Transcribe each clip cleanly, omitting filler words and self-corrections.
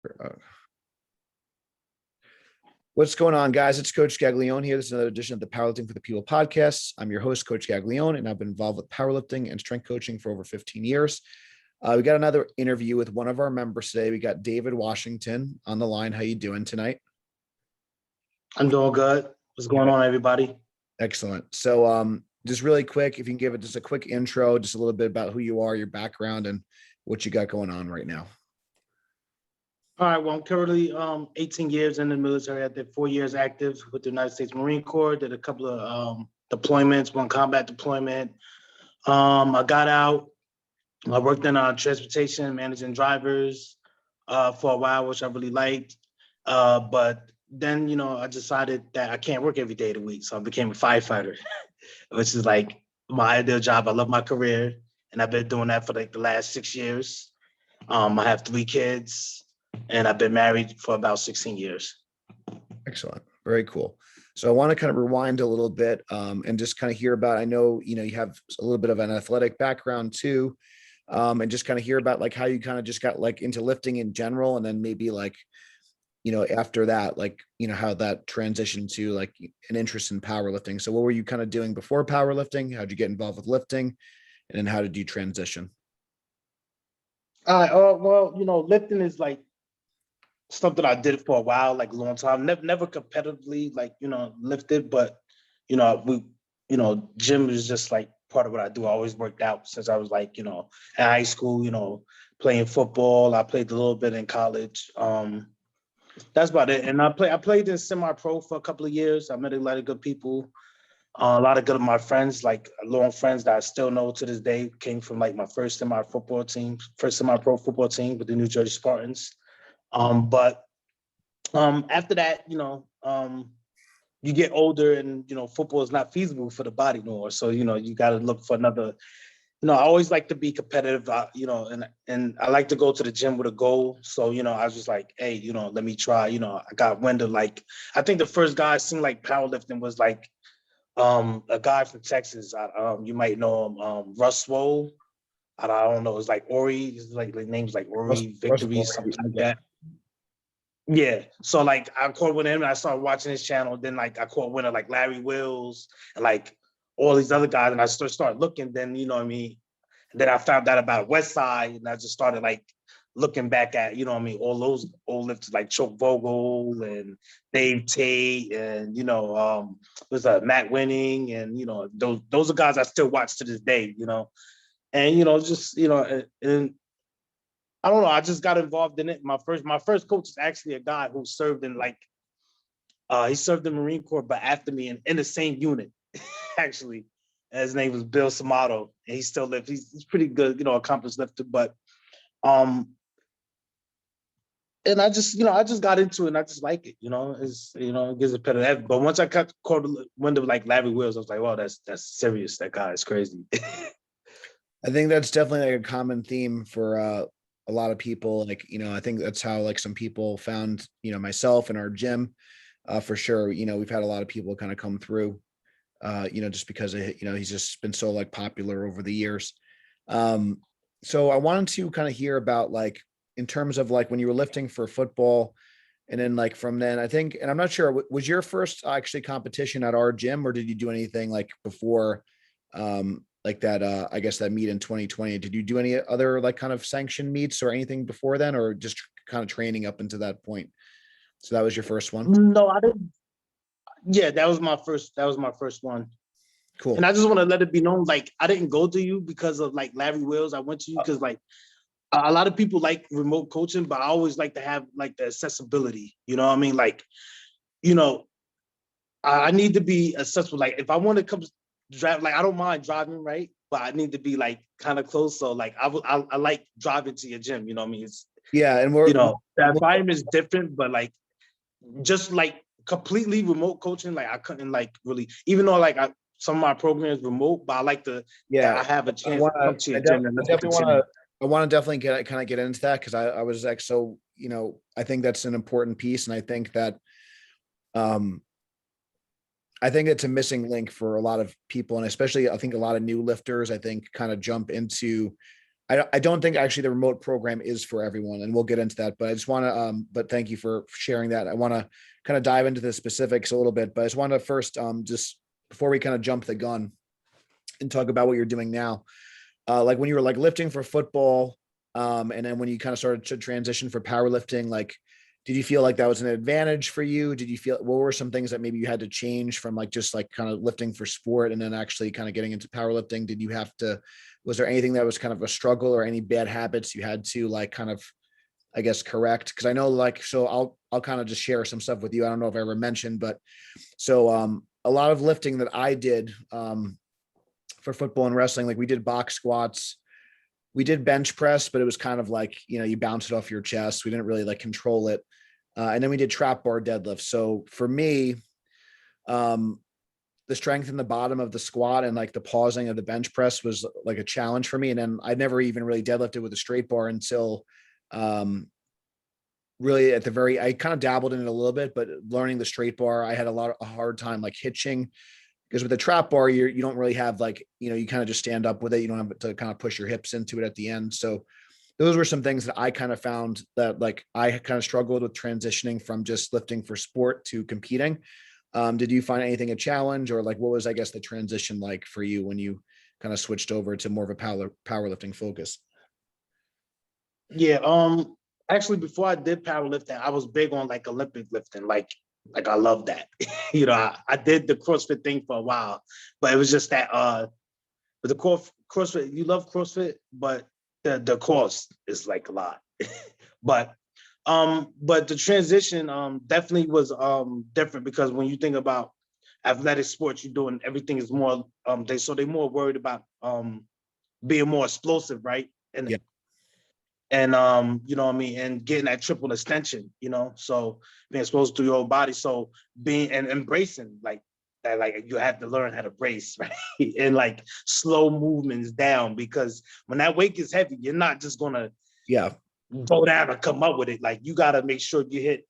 Uh, What's going on, guys? It's Coach Gaglione here. This is another edition of the Powerlifting for the People podcast. I'm your host, Coach Gaglione, and I've been involved with powerlifting and strength coaching for over 15 years. We got another interview with one of our members today. We got David Washington on the line. How you doing tonight? I'm doing good. What's going on, everybody? Excellent. So just really quick, if you can give it just a quick intro, just a little bit about who you are, your background, and what you got going on right now. All right. Well, I'm currently 18 years in the military. I did 4 years active with the United States Marine Corps. Did a couple of deployments, one combat deployment. I got out. I worked in transportation, managing drivers for a while, which I really liked. But then, I decided that I can't work every day of the week. So I became a firefighter, which is like my ideal job. I love my career, and I've been doing that for like the last 6 years. I have 3 kids, and I've been married for about 16 years. Excellent. Very cool. So I want to kind of rewind a little bit and just kind of hear about, I know, you have a little bit of an athletic background too, and just kind of hear about like how you kind of just got like into lifting in general. And then maybe like, after that, like, how that transitioned to like an interest in powerlifting. So what were you kind of doing before powerlifting? How'd you get involved with lifting? And then how did you transition? Well, lifting is like something I did for a while, like a long time. Never competitively, like, lifted, but, gym is just like part of what I do. I always worked out since I was like, in high school, playing football. I played a little bit in college. That's about it. And I played in semi-pro for a couple of years. I met a lot of good people. A lot of good of my friends, like long friends that I still know to this day, came from like my first semi-pro football team with the New Jersey Spartans. But after that, you get older and, football is not feasible for the body no more. So, you got to look for another, I always like to be competitive, and I like to go to the gym with a goal. So, I was just like, hey, let me try, I got wind of like, I think the first guy I seen like powerlifting was like, a guy from Texas. You might know him, Russ Swole. I don't know. It's like Ori. His like name's like Ori Victory, something like that. Yeah. So like I caught with him and I started watching his channel. Then like I caught wind of like Larry Wills and like all these other guys. And I started looking. Then you know what I mean. And then I found out about West Side, and I just started like looking back at, all those old lifters like Choke Vogel and Dave Tate and, was Matt Winning. And, those are guys I still watch to this day, and, and I don't know, I just got involved in it. My first coach is actually a guy who served in like, he served in the Marine Corps, but after me in the same unit, actually. And his name was Bill Samato, and he still lives. He's pretty good, accomplished lifter, but, and I just got into it and I just like it, it gives a better effort. But once I caught wind of like Larry Wills, I was like, wow, that's serious. That guy is crazy. I think that's definitely like a common theme for a lot of people. Like, I think that's how like some people found, myself in our gym, for sure. We've had a lot of people kind of come through, just because of, he's just been so like popular over the years. So I wanted to kind of hear about like, in terms of like when you were lifting for football and then like from then I think, and I'm not sure, was your first actually competition at our gym or did you do anything like before, like that, I guess that meet in 2020, did you do any other like kind of sanctioned meets or anything before then, or just kind of training up into that point? So that was your first one? No, I didn't. Yeah, that was my first one. Cool. And I just want to let it be known, like, I didn't go to you because of like Larry Wills. I went to you because like, a lot of people like remote coaching, but I always like to have like the accessibility. You know what I mean? Like, I need to be accessible. Like if I want to come drive, like I don't mind driving, right? But I need to be like kind of close. So like I like driving to your gym. You know what I mean? It's, yeah, and the environment is different, but like just like completely remote coaching, like I couldn't like really, even though like some of my programs remote, but I like to, I have a chance to come to your gym. I want to definitely get into that because I was like, so, I think that's an important piece. And I think that, I think it's a missing link for a lot of people. And especially, I think a lot of new lifters, I think kind of jump into I don't think actually the remote program is for everyone, and we'll get into that. But I just want to, but thank you for sharing that. I want to kind of dive into the specifics a little bit, but I just want to first, just before we kind of jump the gun and talk about what you're doing now, like when you were like lifting for football, and then when you kind of started to transition for powerlifting, like, did you feel like that was an advantage for you? Did you feel, what were some things that maybe you had to change from like just like kind of lifting for sport and then actually kind of getting into powerlifting? Did you have to, was there anything that was kind of a struggle or any bad habits you had to like kind of, I guess, correct? Cause I know like, so I'll kind of just share some stuff with you. I don't know if I ever mentioned, but so, a lot of lifting that I did, for football and wrestling, like we did box squats, we did bench press, but it was kind of like, you know, you bounce it off your chest. We didn't really like control it. And then we did trap bar deadlift. So for me, um, the strength in the bottom of the squat and like the pausing of the bench press was like a challenge for me. And then I never even really deadlifted with a straight bar until, um, really at the very, I kind of dabbled in it a little bit, but learning the straight bar, I had a hard time like hitching, because with the trap bar, you don't really have like, you know, you kind of just stand up with it. You don't have to kind of push your hips into it at the end. So those were some things that I kind of found that like I kind of struggled with transitioning from just lifting for sport to competing. Did you find anything a challenge, or like what was, I guess, the transition like for you when you kind of switched over to more of a powerlifting focus? Yeah, actually before I did powerlifting, I was big on like Olympic lifting. Like I love that. I did the CrossFit thing for a while, but it was just that but the CrossFit, you love CrossFit, but the cost is like a lot. but but the transition definitely was different, because when you think about athletic sports, you're doing everything is more they're more worried about being more explosive, right? And Yeah. you know what I mean, and getting that triple extension, so being exposed to your whole body. So being and embracing like that, like you have to learn how to brace, right? And like slow movements down, because when that weight gets heavy, you're not just gonna Yeah. go down and come up with it. Like you gotta make sure you hit,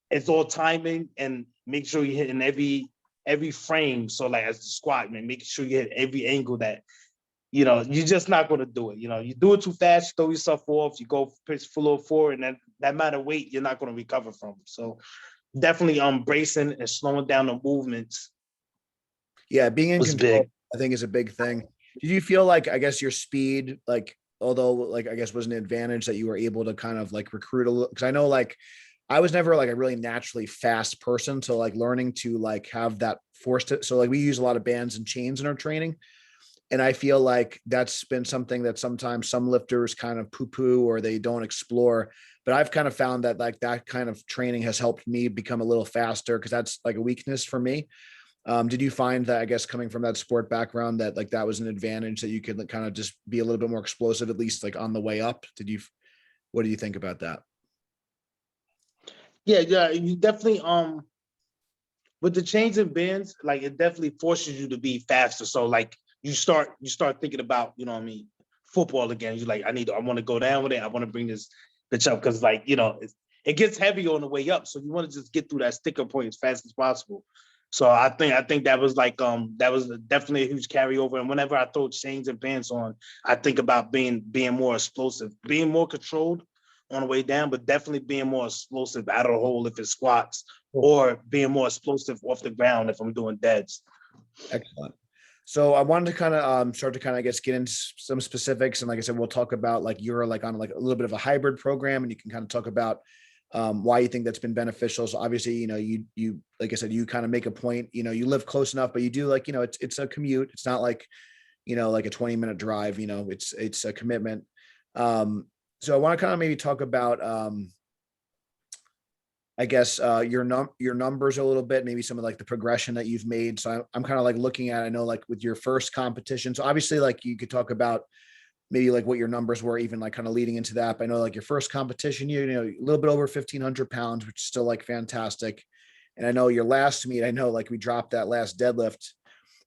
it's all timing, and make sure you hit in every frame. So like as the squat, man, making sure you hit every angle that you're just not going to do it. You do it too fast, throw yourself off, you go pitch full forward, and then that amount of weight, you're not going to recover from. So definitely bracing and slowing down the movements Yeah. Being in was control, big. I think, is a big thing. Did you feel like, I guess, your speed, like, although like, I guess was an advantage that you were able to kind of like recruit a little? Cause I know like, I was never like a really naturally fast person. So like learning to like have that forced it. So like we use a lot of bands and chains in our training. And I feel like that's been something that sometimes some lifters kind of poo poo or they don't explore. But I've kind of found that like that kind of training has helped me become a little faster, because that's like a weakness for me. Did you find that, I guess, coming from that sport background, that like that was an advantage, that you could like, kind of just be a little bit more explosive, at least like on the way up? What do you think about that? Yeah, you definitely with the chains and bands, like it definitely forces you to be faster. So like you start thinking about, you know what I mean, football again. You're like, I want to go down with it. I want to bring this bitch up, because like, it gets heavy on the way up. So you want to just get through that sticker point as fast as possible. So I think that was like that was definitely a huge carryover. And whenever I throw chains and bands on, I think about being more explosive, being more controlled on the way down, but definitely being more explosive out of the hole if it's squats, or being more explosive off the ground if I'm doing deads. Excellent. So I wanted to kind of start to kind of, I guess, get into some specifics. And like I said, we'll talk about like you're like on like a little bit of a hybrid program, and you can kind of talk about why you think that's been beneficial. So obviously, you like I said, you kind of make a point, you live close enough, but you do like, it's a commute. It's not like, like a 20-minute drive, it's a commitment. So I want to kind of maybe talk about I guess your numbers a little bit, maybe some of like the progression that you've made. So I'm kind of like looking at, I know like with your first competition. So obviously like you could talk about maybe like what your numbers were, even like kind of leading into that. But I know like your first competition, a little bit over 1,500 pounds, which is still like fantastic. And I know your last meet, I know like we dropped that last deadlift.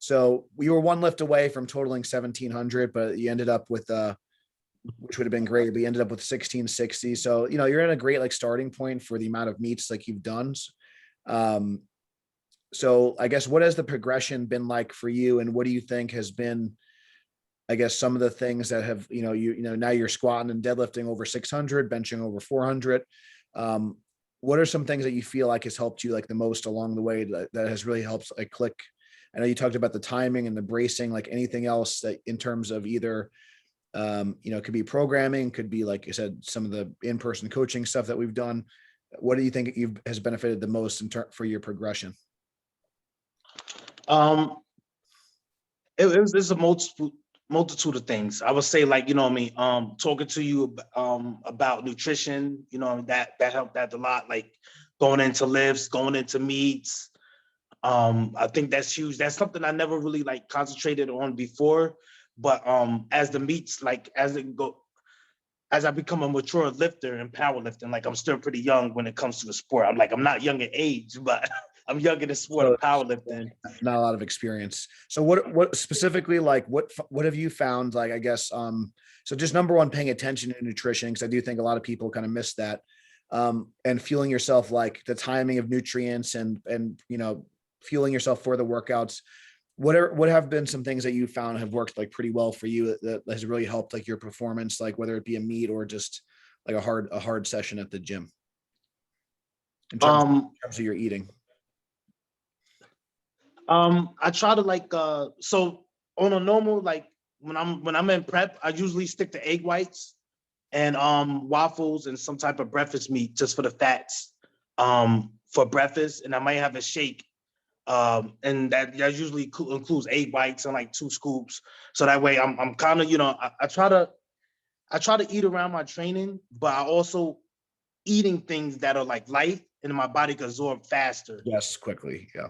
So we were one lift away from totaling 1,700, but you ended up with which would have been great. We ended up with 1660. So, you're in a great like starting point for the amount of meets like you've done. Um, so I guess what has the progression been like for you, and what do you think has been I guess some of the things that have, now you're squatting and deadlifting over 600, benching over 400. What are some things that you feel like has helped you like the most along the way that has really helped like click? I know you talked about the timing and the bracing, like anything else that in terms of either, it could be programming, could be, like I said, some of the in-person coaching stuff that we've done. What do you think has benefited the most for your progression? Um, it's a multitude of things. I would say, like, what I mean, talking to you about nutrition, that helped that a lot. Like going into lifts, going into meets. I think that's huge. That's something I never really like concentrated on before. But as the meets, like as I become a mature lifter in powerlifting, like I'm still pretty young when it comes to the sport. I'm not young in age, but I'm young in the sport So of powerlifting. not a lot of experience. So what specifically, like what have you found? Like, I guess, so just number one, paying attention to nutrition, because I do think a lot of people kind of miss that. And fueling yourself, like the timing of nutrients and fueling yourself for the workouts. What have been some things that you found have worked like pretty well for you that has really helped like your performance, like whether it be a meet or just like a hard session at the gym in terms of your eating? I try to so on a normal, like when I'm in prep, I usually stick to egg whites and waffles and some type of breakfast meat just for the fats for breakfast, and I might have a shake. And that usually includes 8 bites and like 2 scoops. So that way I'm kind of, I try to eat around my training, but I also eating things that are like light and my body can absorb faster. Yes, quickly. Yeah.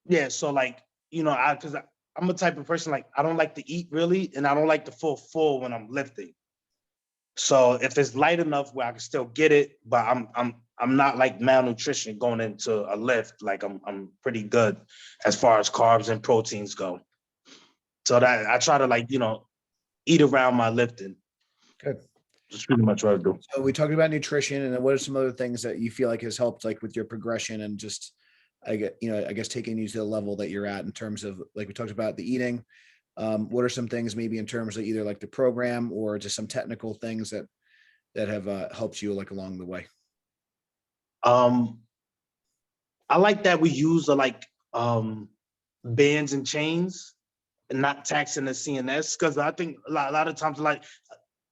Yeah. So like, because I'm a type of person, like I don't like to eat really, and I don't like to feel full when I'm lifting. So if it's light enough where I can still get it, but I'm not like malnutrition going into a lift. Like I'm pretty good as far as carbs and proteins go. So that I try to eat around my lifting. Good. That's pretty much what I do. So we talked about nutrition, and then what are some other things that you feel like has helped like with your progression and just I guess taking you to the level that you're at in terms of, like we talked about the eating. What are some things maybe in terms of either like the program or just some technical things that have helped you like along the way? Um, I like that we use bands and chains and not taxing the CNS, because I think a lot of times, like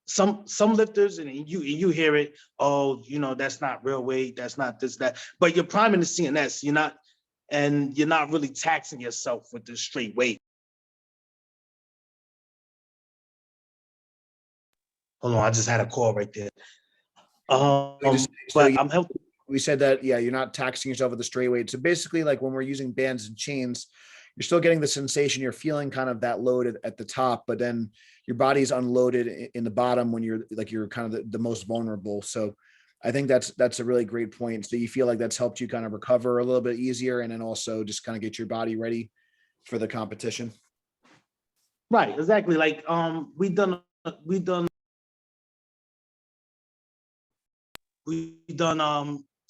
some lifters, and you hear it, oh, that's not real weight, that's not this, that, but you're priming the CNS. You're not really taxing yourself with the straight weight. Hold on, I just had a call right there. But I'm helping. We said that, yeah, you're not taxing yourself with the straight weight. So basically, like when we're using bands and chains, you're still getting the sensation, you're feeling kind of that load at the top, but then your body's unloaded in the bottom when you're kind of the most vulnerable. So I think that's a really great point. So you feel like that's helped you kind of recover a little bit easier, and then also just kind of get your body ready for the competition. Right, exactly. Like we done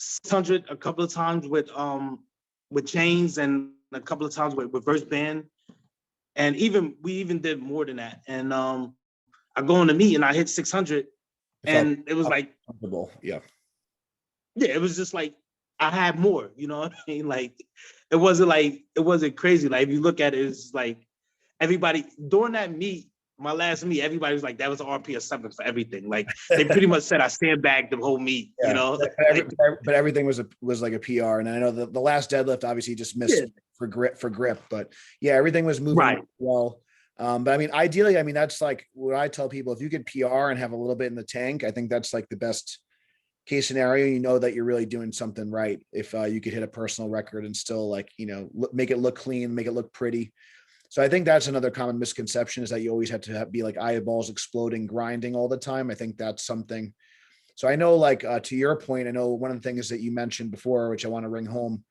600 a couple of times with chains, and a couple of times with reverse band, and we even did more than that. And I go on the meet and I hit 600, and it was like comfortable. Yeah, it was just like I had more. You know what I mean? Like it wasn't crazy. Like if you look at it, it's like everybody during that meet. My last meet, everybody was like, that was an RP of 7 for everything. Like they pretty much said I sandbagged the whole meet, yeah. But everything was like a PR. And I know the last deadlift obviously just missed for grip, but yeah, everything was moving right. well. But I mean, ideally, I mean, that's like what I tell people, if you could PR and have a little bit in the tank, I think that's like the best case scenario. You know that you're really doing something right. If you could hit a personal record and still make it look clean, make it look pretty. So I think that's another common misconception, is that you always have to be like eyeballs exploding, grinding all the time. I think that's something. So I know, like, to your point, I know one of the things that you mentioned before, which I want to bring home,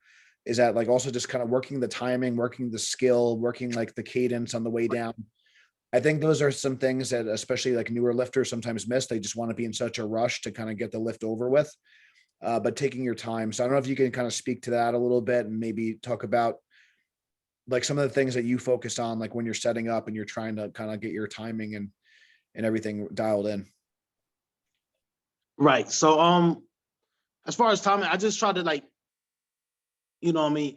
is that like also just kind of working the timing, working the skill, working like the cadence on the way down. I think those are some things that especially like newer lifters sometimes miss. They just want to be in such a rush to kind of get the lift over with, but taking your time. So I don't know if you can kind of speak to that a little bit and maybe talk about like some of the things that you focus on, like when you're setting up and you're trying to kind of get your timing and everything dialed in. Right. So as far as timing, I just try to like, you know what I mean,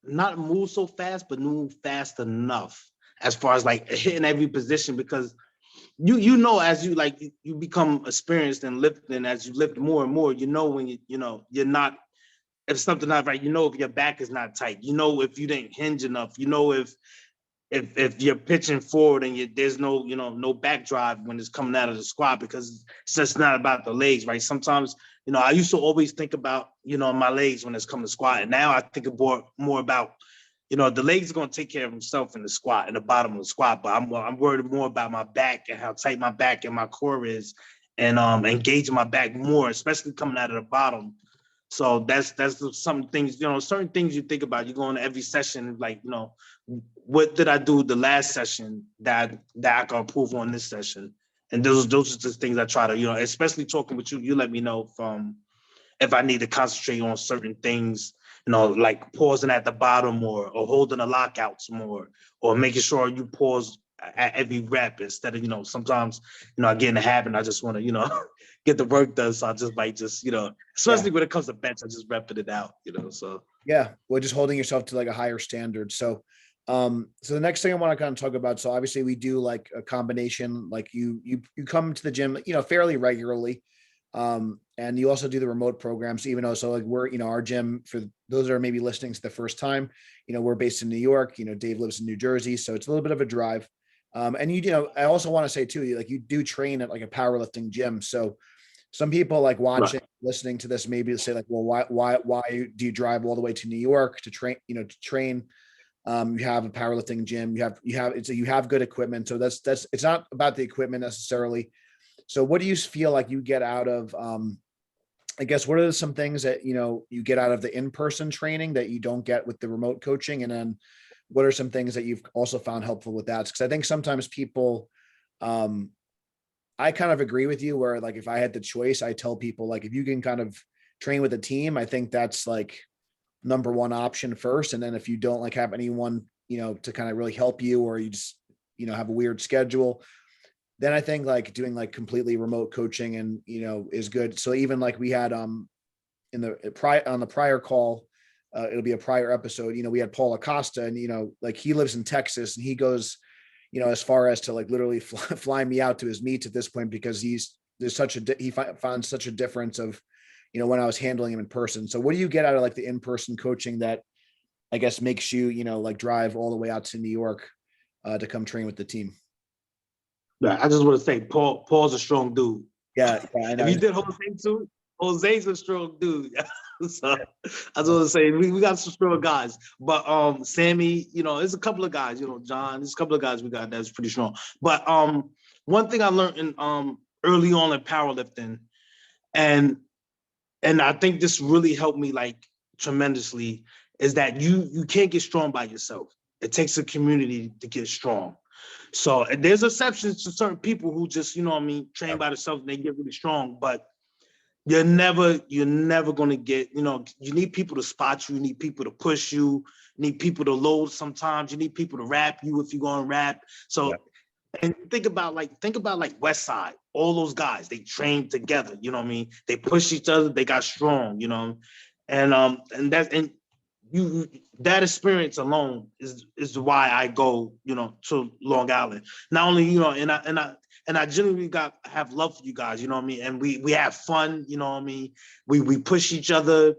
not move so fast, but move fast enough as far as like hitting every position, because you know, as you like you become experienced in lifting, as you lift more and more, you know when you know you're not, if something not right, you know if your back is not tight, you know if you didn't hinge enough, you know if you're pitching forward and there's no, you know, no back drive when it's coming out of the squat, because it's just not about the legs, right? Sometimes, you know, I used to always think about, you know, my legs when it's coming to squat, and now I think more about, you know, the legs are going to take care of himself in the squat, in the bottom of the squat, but I'm worried more about my back and how tight my back and my core is, and engaging my back more, especially coming out of the bottom. So that's some things, you know, certain things you think about. You go into every session, like, you know, what did I do the last session that I can improve on this session? And those are just things I try to, you know, especially talking with you, you let me know from if I need to concentrate on certain things, you know, like pausing at the bottom or holding the lockouts more, or making sure you pause at every rep instead of, you know, sometimes, you know, I get in the habit and I just want to, you know, get the work done. So I just might just, you know, Yeah. especially when it comes to bench, I just repping it out, you know, so. Yeah. Well, just holding yourself to like a higher standard. So, so the next thing I want to kind of talk about, so obviously we do like a combination, like you come to the gym, you know, fairly regularly. And you also do the remote programs, even though, so like we're, you know, our gym, for those that are maybe listening to the first time, you know, we're based in New York, you know, Dave lives in New Jersey, so it's a little bit of a drive. And you know, I also want to say too, like you do train at like a powerlifting gym. So some people like watching, Right. listening to this, maybe say like, well, why do you drive all the way to New York to train, you know, to train? You have a powerlifting gym, you have good equipment. So that's, it's not about the equipment necessarily. So what do you feel like you get out of, I guess, what are some things that, you know, you get out of the in-person training that you don't get with the remote coaching? And then what are some things that you've also found helpful with that? Because I think sometimes people, um, I kind of agree with you where like, if I had the choice, I tell people like, if you can kind of train with a team, I think that's like number one option first. And then if you don't like have anyone, you know, to kind of really help you, or you just, you know, have a weird schedule, then I think like doing like completely remote coaching and, you know, is good. So even like we had, in the on the prior call, it'll be a prior episode, you know, we had Paul Acosta, and, you know, like he lives in Texas and he goes, you know, as far as to like literally fly me out to his meets at this point, because there's such a, he found such a difference of, you know, when I was handling him in person. So what do you get out of like the in-person coaching that I guess makes you, you know, like drive all the way out to New York to come train with the team? Yeah, I just want to say Paul's a strong dude. Yeah, I If know. you did Jose too, Jose's a strong dude. So I just want to say we got some strong guys. But Sammy, you know, there's a couple of guys, you know, John, there's a couple of guys we got that's pretty strong. But one thing I learned in early on in powerlifting, and I think this really helped me like tremendously, is that you can't get strong by yourself. It takes a community to get strong. So there's exceptions to certain people who just, you know what I mean, train by themselves and they get really strong, but you're never going to get, you know, you need people to spot you, you need people to push you, you need people to load sometimes, you need people to rap you if you're going to rap. So, and think about like West Side, all those guys, they trained together, you know what I mean? They pushed each other, they got strong, you know, and you that experience alone is why I go, you know, to Long Island. Not only, you know, and I genuinely have love for you guys, you know what I mean? And we have fun, you know what I mean? We push each other,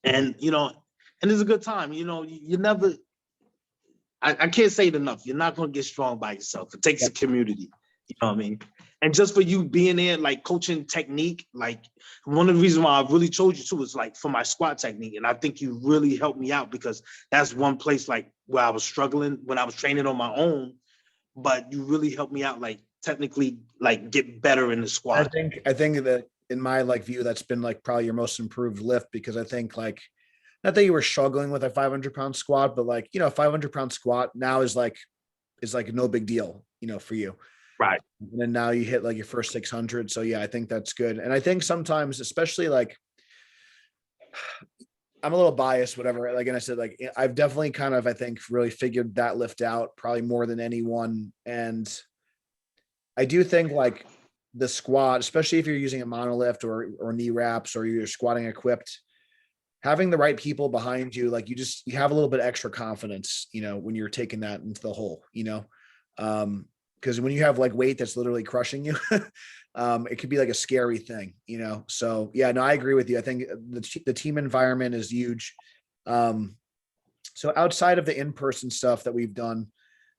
and you know, and it's a good time. You know, you never, I can't say it enough. You're not gonna get strong by yourself. It takes Yeah. a community. You know what I mean? And just for you being there, like coaching technique, like one of the reasons why I really told you too is like for my squat technique. And I think you really helped me out, because that's one place like where I was struggling when I was training on my own, but you really helped me out, like technically, like get better in the squat. I think that in my like view, that's been like probably your most improved lift, because I think like, not that you were struggling with a 500-pound squat, but like, you know, 500-pound squat now is like no big deal, you know, for you. Right. And then now you hit like your first 600. So yeah, I think that's good. And I think sometimes, especially like I'm a little biased, whatever. Like, and I said, like, I've definitely kind of, I think, really figured that lift out probably more than anyone. And I do think like the squat, especially if you're using a monolift or knee wraps or you're squatting equipped, having the right people behind you, like you have a little bit extra confidence, when you're taking that into the hole, because when you have like weight that's literally crushing you, it could be like a scary thing, So yeah, no, I agree with you. I think the team environment is huge. Um, so outside of the in-person stuff that we've done,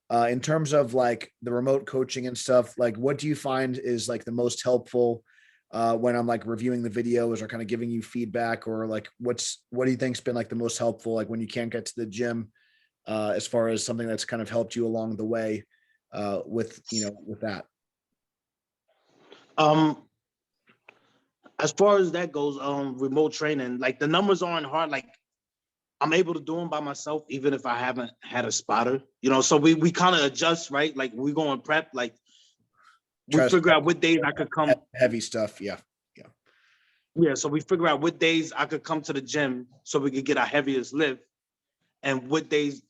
in terms of like the remote coaching and stuff, like what do you find is like the most helpful when I'm like reviewing the videos or kind of giving you feedback, or like what do you think's been like the most helpful, like when you can't get to the gym, as far as something that's kind of helped you along the way with that? Um, as far as that goes, remote training, like the numbers aren't hard. Like I'm able to do them by myself, even if I haven't had a spotter, So we kind of adjust, right? Like we go and prep, like we Trust figure out what days I could come. heavy stuff. Yeah. Yeah. Yeah, so we figure out what days I could come to the gym so we could get our heaviest lift, and what days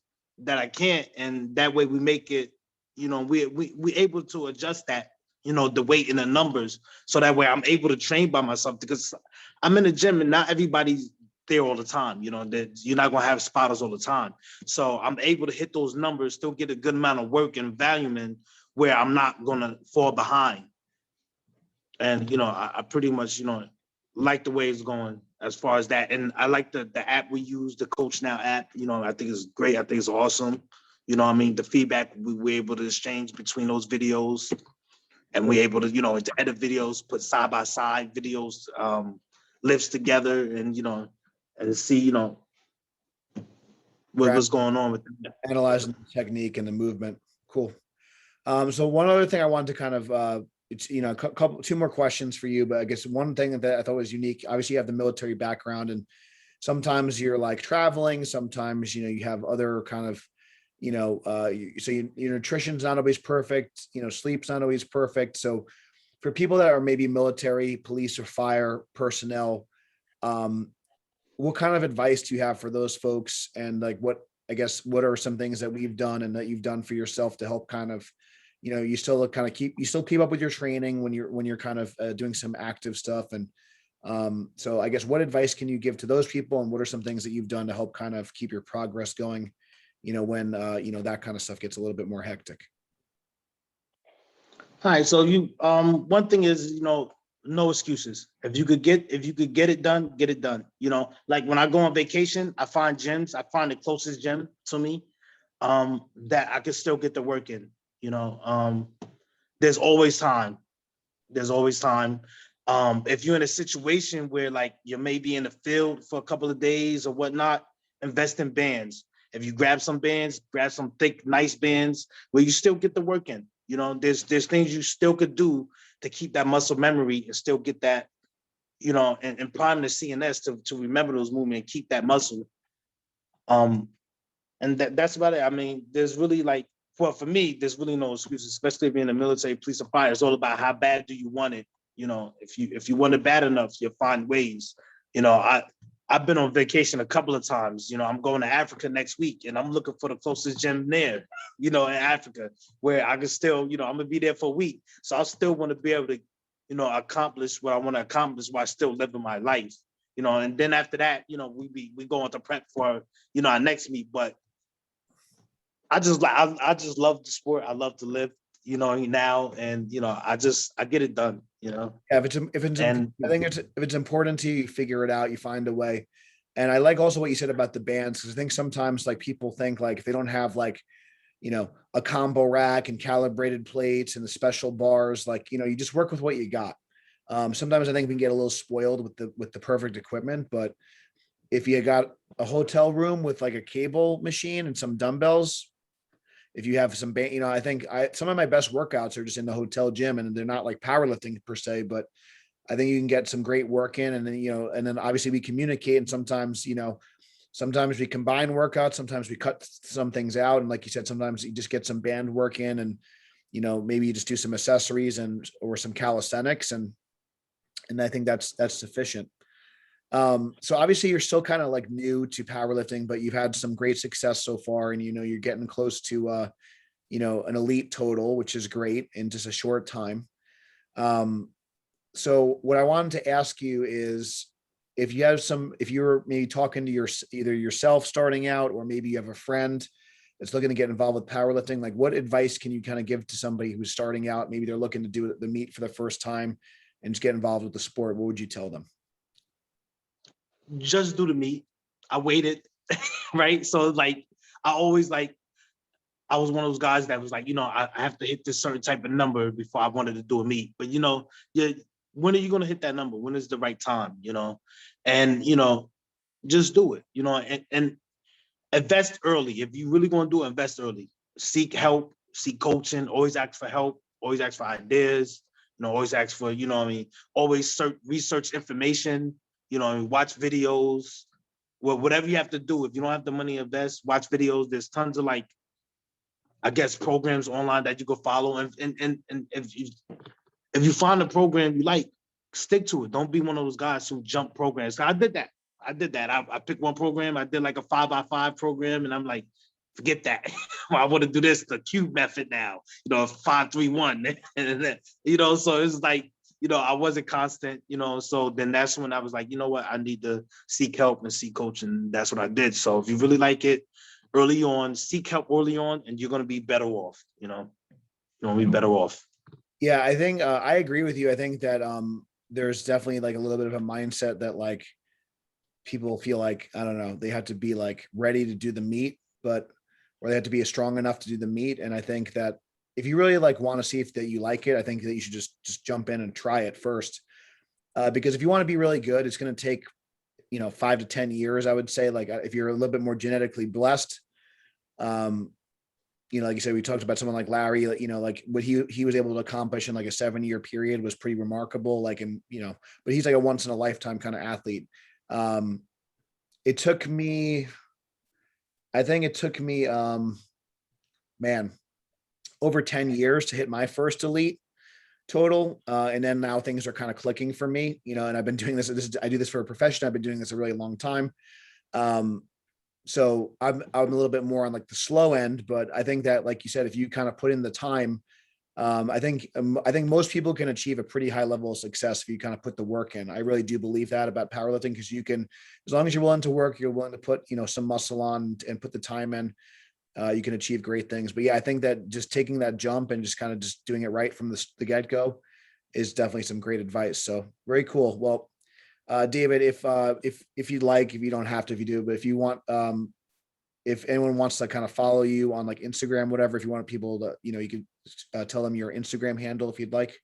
that I can't, and that way we make it. We able to adjust that, the weight and the numbers, so that way I'm able to train by myself, because I'm in the gym and not everybody's there all the time. That you're not gonna have spotters all the time, so I'm able to hit those numbers, still get a good amount of work and volume in, where I'm not gonna fall behind. And I pretty much like the way it's going as far as that. And I like the app we use, the Coach Now app. I think it's great. I think it's awesome. I mean, the feedback we're able to exchange between those videos, and we're able to to edit videos, put side by side videos, lifts together, and and see You're what's going on with that. analyzing the technique and the movement. Cool. So one other thing I wanted to kind of, it's, two more questions for you, but I guess one thing that I thought was unique, obviously you have the military background, and sometimes you're like traveling, sometimes, you have other kind of, your nutrition's not always perfect, sleep's not always perfect. So for people that are maybe military, police or fire personnel, um, what kind of advice do you have for those folks? And like, what are some things that we've done and that you've done for yourself to help kind of, you still keep up with your training when you're kind of doing some active stuff. And so I guess what advice can you give to those people, and what are some things that you've done to help kind of keep your progress going, when that kind of stuff gets a little bit more hectic? All right, so one thing is, no excuses. If you could get it done, get it done. Like when I go on vacation, I find gyms. I find the closest gym to me, that I can still get the work in. There's always time. There's always time. If you're in a situation where like you may be in the field for a couple of days or whatnot, invest in bands. If you grab some bands, grab some thick, nice bands where you still get the work in. There's things you still could do to keep that muscle memory and still get that, and prime the CNS to remember those movements and keep that muscle. And that's about it. I mean, there's really like, well, for me, there's really no excuses, especially if you're in the military, police, or fire. It's all about how bad do you want it. If you want it bad enough, you'll find ways. I've been on vacation a couple of times. I'm going to Africa next week, and I'm looking for the closest gym there, in Africa, where I can still, I'm gonna be there for a week. So I still want to be able to, accomplish what I want to accomplish while still living my life. And then after that, we go on to prep for, our next meet. But I just love the sport. I love to live, now, and I get it done. Yeah, if it's And I think if it's important to you, you figure it out, you find a way. And I like also what you said about the bands, because I think sometimes like people think like if they don't have like, a combo rack and calibrated plates and the special bars, like, you just work with what you got. Sometimes I think we can get a little spoiled with the perfect equipment, but if you got a hotel room with like a cable machine and some dumbbells, if you have some band, I think some of my best workouts are just in the hotel gym, and they're not like powerlifting per se, but I think you can get some great work in. And then, and then obviously we communicate, and sometimes, sometimes we combine workouts, sometimes we cut some things out. And like you said, sometimes you just get some band work in, and, maybe you just do some accessories or some calisthenics. And I think that's sufficient. So obviously you're still kind of like new to powerlifting, but you've had some great success so far, and you're getting close to an elite total, which is great in just a short time. So what I wanted to ask you is if you're maybe talking to either yourself starting out, or maybe you have a friend that's looking to get involved with powerlifting, like what advice can you kind of give to somebody who's starting out? Maybe they're looking to do the meet for the first time and just get involved with the sport. What would you tell them? Just do the meet. I waited, right? So like I always like I was one of those guys that was like, I have to hit this certain type of number before I wanted to do a meet. But when are you gonna hit that number? When is the right time? And just do it. And invest early. If you really gonna do it, invest early. Seek help. Seek coaching. Always ask for help. Always ask for ideas. Always ask for always research information. Watch videos. Well, whatever you have to do. If you don't have the money to invest, watch videos. There's tons of I guess programs online that you can follow, and if you find a program you like, stick to it. Don't be one of those guys who jump programs. I did that. I picked one program. I did like a 5x5 program, and I'm like, forget that. I want to do this the cube method now. 5-3-1. So it's like I wasn't constant. So then that's when I was like, you know what, I need to seek help and seek coaching. That's what I did. So if you really like it, early on, seek help early on, and you're going to be better off. You're going to be better off. Yeah, I think I agree with you. I think that there's definitely like a little bit of a mindset that like people feel like, I don't know, they have to be like ready to do the meet, or they have to be strong enough to do the meet. And I think that if you really like want to see if that you like it, I think that you should just jump in and try it first. Because if you want to be really good, it's going to take 5 to 10 years, I would say. Like if you're a little bit more genetically blessed, like you said, we talked about someone like Larry, like what he was able to accomplish in like a 7-year period was pretty remarkable. Like, but he's like a once in a lifetime kind of athlete. It took me, I think it took me, man, over 10 years to hit my first elite total. And then now things are kind of clicking for me, and I've been doing I do this for a profession. I've been doing this a really long time. So I'm a little bit more on like the slow end, but I think that, like you said, if you kind of put in the time, I think most people can achieve a pretty high level of success if you kind of put the work in. I really do believe that about powerlifting, because you can, as long as you're willing to work, you're willing to put, some muscle on and put the time in, you can achieve great things. But yeah, I think that just taking that jump and just kind of just doing it right from the get-go is definitely some great advice. So very cool. Well, David, if you'd like, if you don't have to, if you do, but if you want, if anyone wants to kind of follow you on like Instagram, whatever, if you want people to, you could tell them your Instagram handle if you'd like.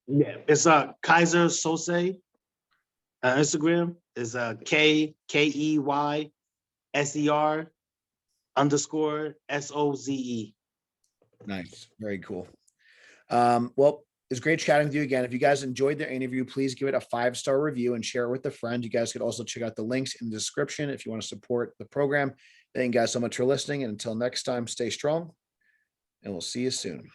Yeah, it's Kaiser Sose. Instagram is KEYSER_SOZE. Nice, very cool. Well, it's great chatting with you again. If you guys enjoyed the interview, please give it a 5-star review and share it with a friend. You guys could also check out the links in the description if you want to support the program. Thank you guys so much for listening. And until next time, stay strong, and we'll see you soon.